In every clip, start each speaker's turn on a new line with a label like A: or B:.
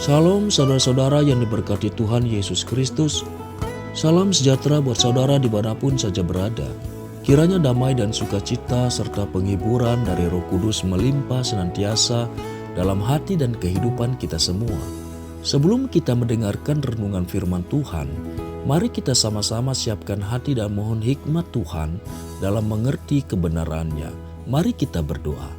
A: Salam saudara-saudara yang diberkati Tuhan Yesus Kristus. Salam sejahtera buat saudara dimanapun saja berada. Kiranya damai dan sukacita serta penghiburan dari Roh Kudus melimpah senantiasa dalam hati dan kehidupan kita semua. Sebelum kita mendengarkan renungan firman Tuhan, mari kita sama-sama siapkan hati dan mohon hikmat Tuhan dalam mengerti kebenarannya. Mari kita berdoa.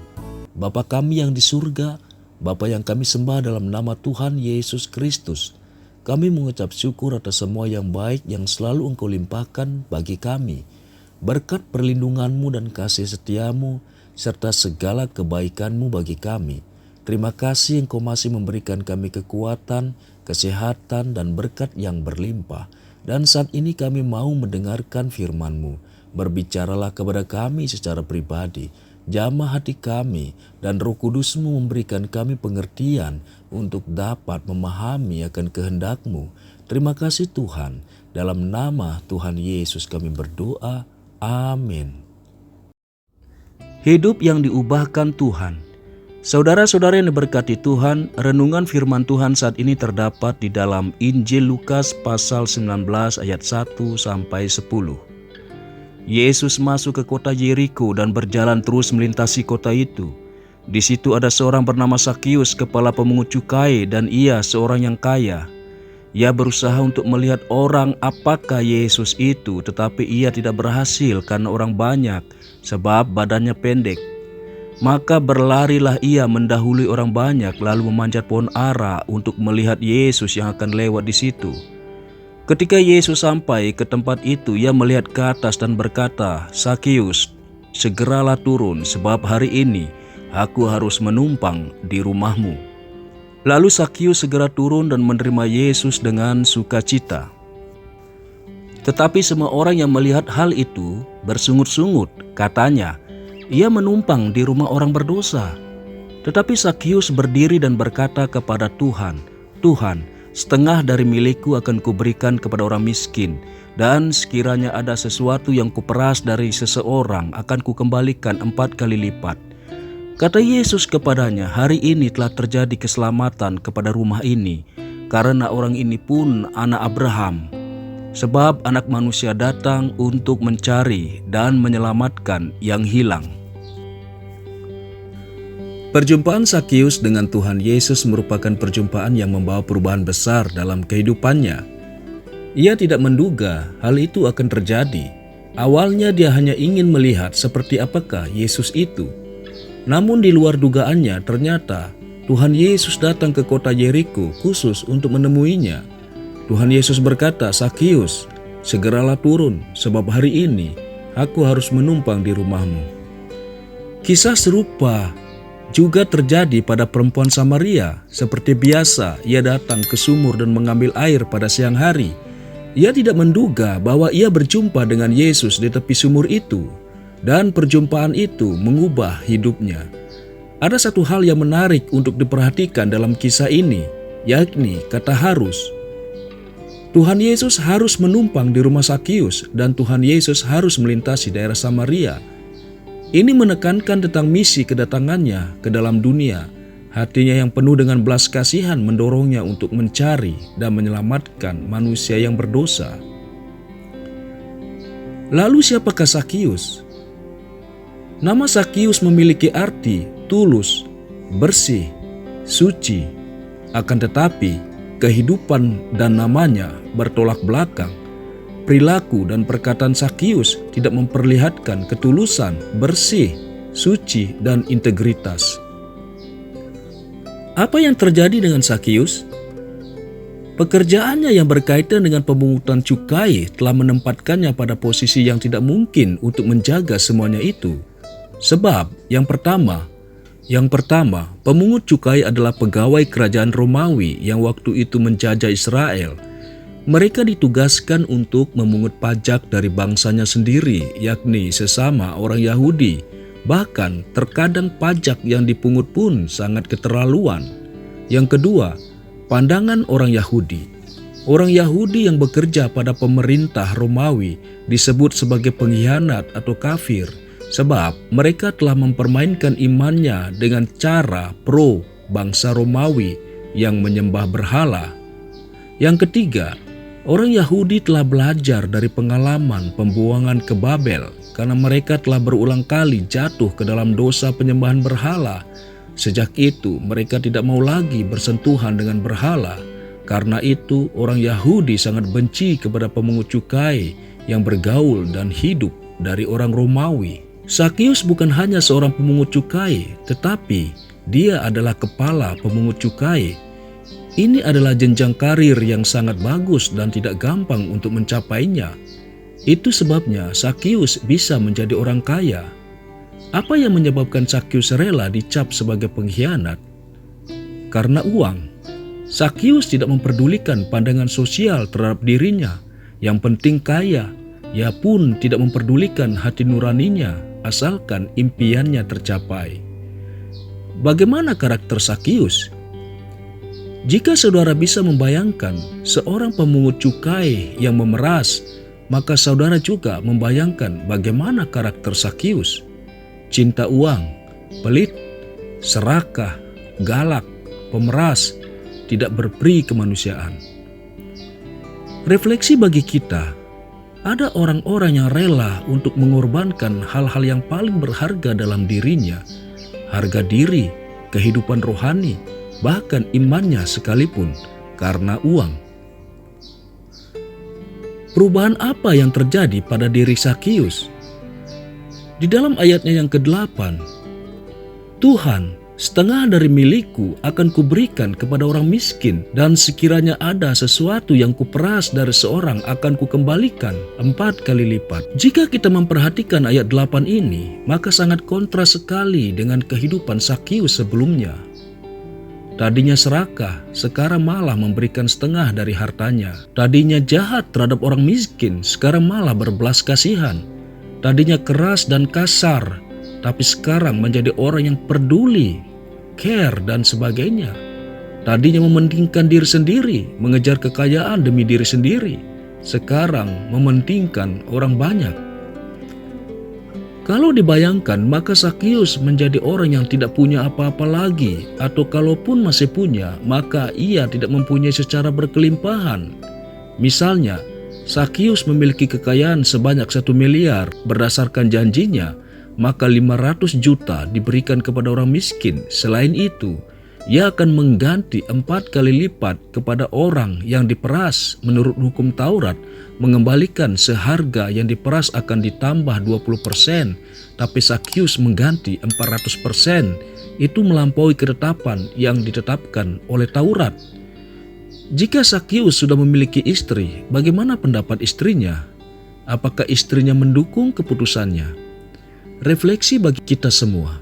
A: Bapa kami yang di surga, Bapa yang kami sembah dalam nama Tuhan Yesus Kristus, kami mengucap syukur atas semua yang baik yang selalu Engkau limpahkan bagi kami. Berkat perlindungan-Mu dan kasih setia-Mu, serta segala kebaikan-Mu bagi kami. Terima kasih Engkau masih memberikan kami kekuatan, kesehatan, dan berkat yang berlimpah. Dan saat ini kami mau mendengarkan firman-Mu. Berbicaralah kepada kami secara pribadi. Jamah hati kami dan Roh Kudus-Mu memberikan kami pengertian untuk dapat memahami akan kehendak-Mu. Terima kasih Tuhan. Dalam nama Tuhan Yesus kami berdoa. Amin. Hidup yang diubahkan Tuhan. Saudara-saudara yang diberkati Tuhan, renungan firman Tuhan saat ini terdapat di dalam Injil Lukas pasal 19 ayat 1 sampai 10. Yesus masuk ke kota Yeriko dan berjalan terus melintasi kota itu. Di situ ada seorang bernama Sakius, kepala pemungut cukai, dan ia seorang yang kaya. Ia berusaha untuk melihat orang apakah Yesus itu, tetapi ia tidak berhasil karena orang banyak, sebab badannya pendek. Maka berlarilah ia mendahului orang banyak, lalu memanjat pohon ara untuk melihat Yesus yang akan lewat di situ. Ketika Yesus sampai ke tempat itu, ia melihat ke atas dan berkata, "Sakius, segeralah turun, sebab hari ini aku harus menumpang di rumahmu." Lalu Sakius segera turun dan menerima Yesus dengan sukacita. Tetapi semua orang yang melihat hal itu bersungut-sungut, katanya, "Ia menumpang di rumah orang berdosa." Tetapi Sakius berdiri dan berkata kepada Tuhan, "Tuhan, setengah dari milikku akan kuberikan kepada orang miskin, dan sekiranya ada sesuatu yang kuperas dari seseorang akan kukembalikan 4 kali lipat." Kata Yesus kepadanya, "Hari ini telah terjadi keselamatan kepada rumah ini, karena orang ini pun anak Abraham. Sebab Anak Manusia datang untuk mencari dan menyelamatkan yang hilang." Perjumpaan Sakius dengan Tuhan Yesus merupakan perjumpaan yang membawa perubahan besar dalam kehidupannya. Ia tidak menduga hal itu akan terjadi. Awalnya dia hanya ingin melihat seperti apakah Yesus itu. Namun di luar dugaannya ternyata Tuhan Yesus datang ke kota Yeriko khusus untuk menemuinya. Tuhan Yesus berkata, "Sakius, segeralah turun, sebab hari ini aku harus menumpang di rumahmu." Kisah serupa juga terjadi pada perempuan Samaria. Seperti biasa, ia datang ke sumur dan mengambil air pada siang hari. Ia tidak menduga bahwa ia berjumpa dengan Yesus di tepi sumur itu, dan perjumpaan itu mengubah hidupnya. Ada satu hal yang menarik untuk diperhatikan dalam kisah ini, yakni kata harus. Tuhan Yesus harus menumpang di rumah Sakius, dan Tuhan Yesus harus melintasi daerah Samaria. Ini menekankan tentang misi kedatangannya ke dalam dunia. Hatinya yang penuh dengan belas kasihan mendorongnya untuk mencari dan menyelamatkan manusia yang berdosa. Lalu siapakah Sakius? Nama Sakius memiliki arti tulus, bersih, suci. Akan tetapi, kehidupan dan namanya bertolak belakang. Perilaku dan perkataan Sakius tidak memperlihatkan ketulusan, bersih, suci, dan integritas. Apa yang terjadi dengan Sakius? Pekerjaannya yang berkaitan dengan pemungutan cukai telah menempatkannya pada posisi yang tidak mungkin untuk menjaga semuanya itu. Sebab yang pertama, pemungut cukai adalah pegawai kerajaan Romawi yang waktu itu menjajah Israel. Mereka ditugaskan untuk memungut pajak dari bangsanya sendiri, yakni sesama orang Yahudi. Bahkan terkadang pajak yang dipungut pun sangat keterlaluan. Yang kedua, pandangan orang Yahudi. Orang Yahudi yang bekerja pada pemerintah Romawi disebut sebagai pengkhianat atau kafir, sebab mereka telah mempermainkan imannya dengan cara pro bangsa Romawi yang menyembah berhala. Yang ketiga, orang Yahudi telah belajar dari pengalaman pembuangan ke Babel karena mereka telah berulang kali jatuh ke dalam dosa penyembahan berhala. Sejak itu mereka tidak mau lagi bersentuhan dengan berhala. Karena itu orang Yahudi sangat benci kepada pemungut cukai yang bergaul dan hidup dari orang Romawi. Sakius bukan hanya seorang pemungut cukai, tetapi dia adalah kepala pemungut cukai. Ini adalah jenjang karir yang sangat bagus dan tidak gampang untuk mencapainya. Itu sebabnya Sakius bisa menjadi orang kaya. Apa yang menyebabkan Sakius rela dicap sebagai pengkhianat? Karena uang. Sakius tidak memperdulikan pandangan sosial terhadap dirinya. Yang penting kaya. Ia pun tidak memperdulikan hati nuraninya, asalkan impiannya tercapai. Bagaimana karakter Sakius? Jika saudara bisa membayangkan seorang pemungut cukai yang memeras, maka saudara juga membayangkan bagaimana karakter Sakius. Cinta uang, pelit, serakah, galak, pemeras, tidak berperi kemanusiaan. Refleksi bagi kita, ada orang-orang yang rela untuk mengorbankan hal-hal yang paling berharga dalam dirinya, harga diri, kehidupan rohani, bahkan imannya sekalipun, karena uang. Perubahan apa yang terjadi pada diri Sakius? Di dalam ayatnya yang ke-8, Tuhan, setengah dari milikku akan kuberikan kepada orang miskin, dan sekiranya ada sesuatu yang kuperas dari seorang akan kukembalikan 4 kali lipat. Jika kita memperhatikan ayat 8 ini, maka sangat kontras sekali dengan kehidupan Sakius sebelumnya. Tadinya serakah, sekarang malah memberikan setengah dari hartanya. Tadinya jahat terhadap orang miskin, sekarang malah berbelas kasihan. Tadinya keras dan kasar, tapi sekarang menjadi orang yang peduli, care, dan sebagainya. Tadinya mementingkan diri sendiri, mengejar kekayaan demi diri sendiri. Sekarang mementingkan orang banyak. Kalau dibayangkan, maka Sakius menjadi orang yang tidak punya apa-apa lagi, atau kalaupun masih punya, maka ia tidak mempunyai secara berkelimpahan. Misalnya, Sakius memiliki kekayaan sebanyak 1 miliar berdasarkan janjinya, maka 500 juta diberikan kepada orang miskin. Selain itu, ia akan mengganti 4 kali lipat kepada orang yang diperas menurut hukum Taurat. Mengembalikan seharga yang diperas akan ditambah 20%, tapi Sakius mengganti 400%. Itu melampaui ketetapan yang ditetapkan oleh Taurat. Jika Sakius sudah memiliki istri, bagaimana pendapat istrinya? Apakah istrinya mendukung keputusannya? Refleksi bagi kita semua.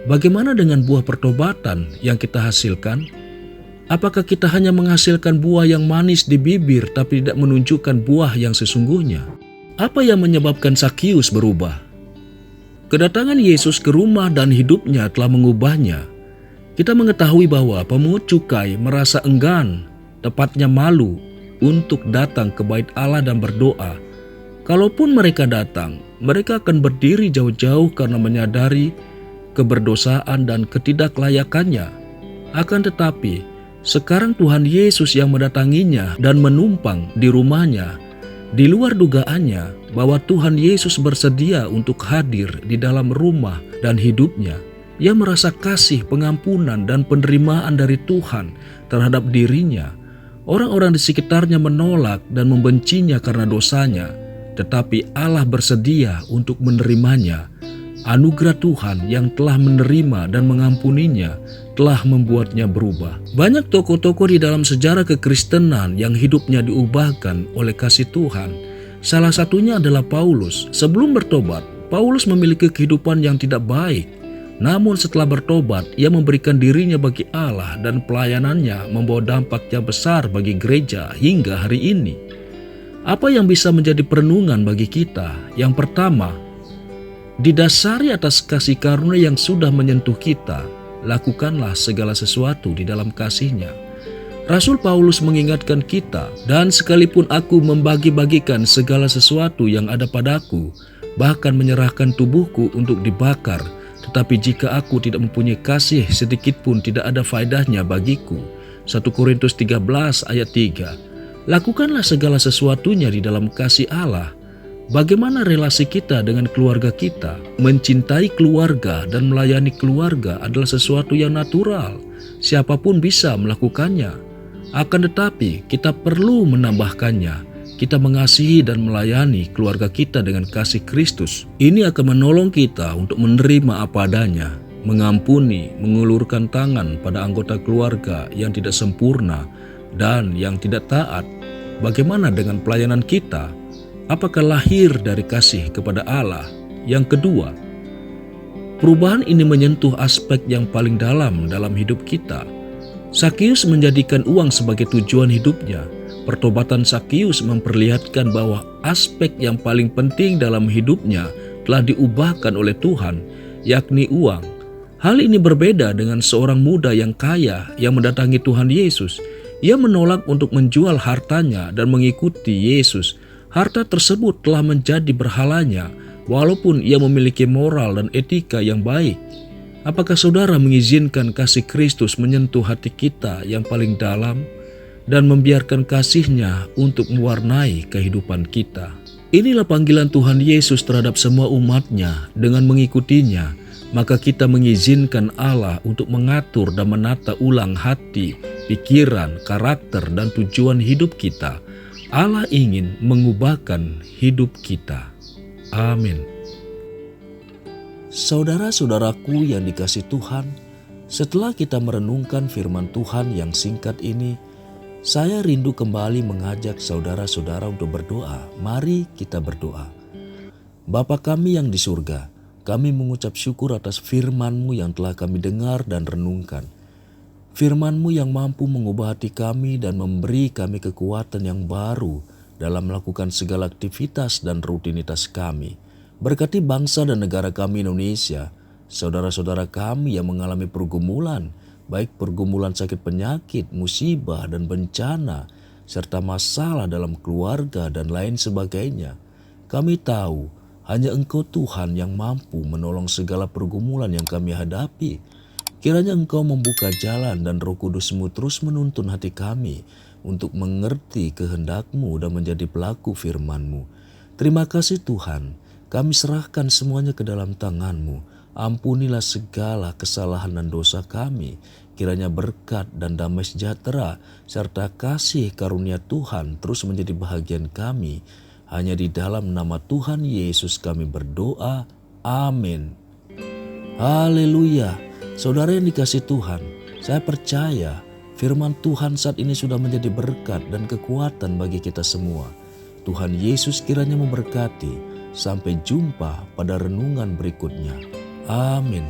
A: Bagaimana dengan buah pertobatan yang kita hasilkan? Apakah kita hanya menghasilkan buah yang manis di bibir tapi tidak menunjukkan buah yang sesungguhnya? Apa yang menyebabkan Sakius berubah? Kedatangan Yesus ke rumah dan hidupnya telah mengubahnya. Kita mengetahui bahwa pemungut cukai merasa enggan, tepatnya malu, untuk datang ke bait Allah dan berdoa. Kalaupun mereka datang, mereka akan berdiri jauh-jauh karena menyadari keberdosaan dan ketidaklayakannya. Akan tetapi, sekarang Tuhan Yesus yang mendatanginya dan menumpang di rumahnya. Di luar dugaannya bahwa Tuhan Yesus bersedia untuk hadir di dalam rumah dan hidupnya. Ia merasa kasih, pengampunan, dan penerimaan dari Tuhan terhadap dirinya. Orang-orang di sekitarnya menolak dan membencinya karena dosanya, tetapi Allah bersedia untuk menerimanya. Anugerah Tuhan yang telah menerima dan mengampuninya telah membuatnya berubah. Banyak tokoh-tokoh di dalam sejarah kekristenan yang hidupnya diubahkan oleh kasih Tuhan. Salah satunya adalah Paulus. Sebelum bertobat, Paulus memiliki kehidupan yang tidak baik. Namun setelah bertobat, ia memberikan dirinya bagi Allah dan pelayanannya membawa dampak yang besar bagi gereja hingga hari ini. Apa yang bisa menjadi perenungan bagi kita? Yang pertama, didasari atas kasih karunia yang sudah menyentuh kita, lakukanlah segala sesuatu di dalam kasih-Nya. Rasul Paulus mengingatkan kita, dan sekalipun aku membagi-bagikan segala sesuatu yang ada padaku, bahkan menyerahkan tubuhku untuk dibakar, Tetapi jika aku tidak mempunyai kasih, sedikit pun tidak ada faedahnya bagiku. 1 Korintus 13 ayat 3. Lakukanlah segala sesuatunya di dalam kasih Allah. Bagaimana relasi kita dengan keluarga kita? Mencintai keluarga dan melayani keluarga adalah sesuatu yang natural. Siapapun bisa melakukannya. Akan tetapi kita perlu menambahkannya. Kita mengasihi dan melayani keluarga kita dengan kasih Kristus. Ini akan menolong kita untuk menerima apa adanya, mengampuni, mengulurkan tangan pada anggota keluarga yang tidak sempurna dan yang tidak taat. Bagaimana dengan pelayanan kita? Apakah lahir dari kasih kepada Allah? Yang kedua, perubahan ini menyentuh aspek yang paling dalam hidup kita. Sakius menjadikan uang sebagai tujuan hidupnya. Pertobatan Sakius memperlihatkan bahwa aspek yang paling penting dalam hidupnya telah diubahkan oleh Tuhan, yakni uang. Hal ini berbeda dengan seorang muda yang kaya yang mendatangi Tuhan Yesus. Ia menolak untuk menjual hartanya dan mengikuti Yesus. Harta tersebut telah menjadi berhalanya, walaupun ia memiliki moral dan etika yang baik. Apakah saudara mengizinkan kasih Kristus menyentuh hati kita yang paling dalam dan membiarkan kasih-Nya untuk mewarnai kehidupan kita? Inilah panggilan Tuhan Yesus terhadap semua umat-Nya. Dengan mengikutinya, maka kita mengizinkan Allah untuk mengatur dan menata ulang hati, pikiran, karakter, dan tujuan hidup kita. Allah ingin mengubahkan hidup kita. Amin. Saudara-saudaraku yang dikasihi Tuhan, setelah kita merenungkan firman Tuhan yang singkat ini, saya rindu kembali mengajak saudara-saudara untuk berdoa. Mari kita berdoa. Bapa kami yang di surga, kami mengucap syukur atas firman-Mu yang telah kami dengar dan renungkan. Firman-Mu yang mampu mengubah hati kami dan memberi kami kekuatan yang baru dalam melakukan segala aktivitas dan rutinitas kami. Berkati bangsa dan negara kami Indonesia, saudara-saudara kami yang mengalami pergumulan, baik pergumulan sakit penyakit, musibah dan bencana, serta masalah dalam keluarga dan lain sebagainya. Kami tahu hanya Engkau Tuhan yang mampu menolong segala pergumulan yang kami hadapi. Kiranya Engkau membuka jalan dan Roh Kudus-Mu terus menuntun hati kami untuk mengerti kehendak-Mu dan menjadi pelaku firman-Mu. Terima kasih Tuhan, kami serahkan semuanya ke dalam tangan-Mu. Ampunilah segala kesalahan dan dosa kami. Kiranya berkat dan damai sejahtera serta kasih karunia Tuhan terus menjadi bahagian kami. Hanya di dalam nama Tuhan Yesus kami berdoa. Amin. Haleluya. Saudara yang dikasihi Tuhan, saya percaya firman Tuhan saat ini sudah menjadi berkat dan kekuatan bagi kita semua. Tuhan Yesus kiranya memberkati. Sampai jumpa pada renungan berikutnya. Amin.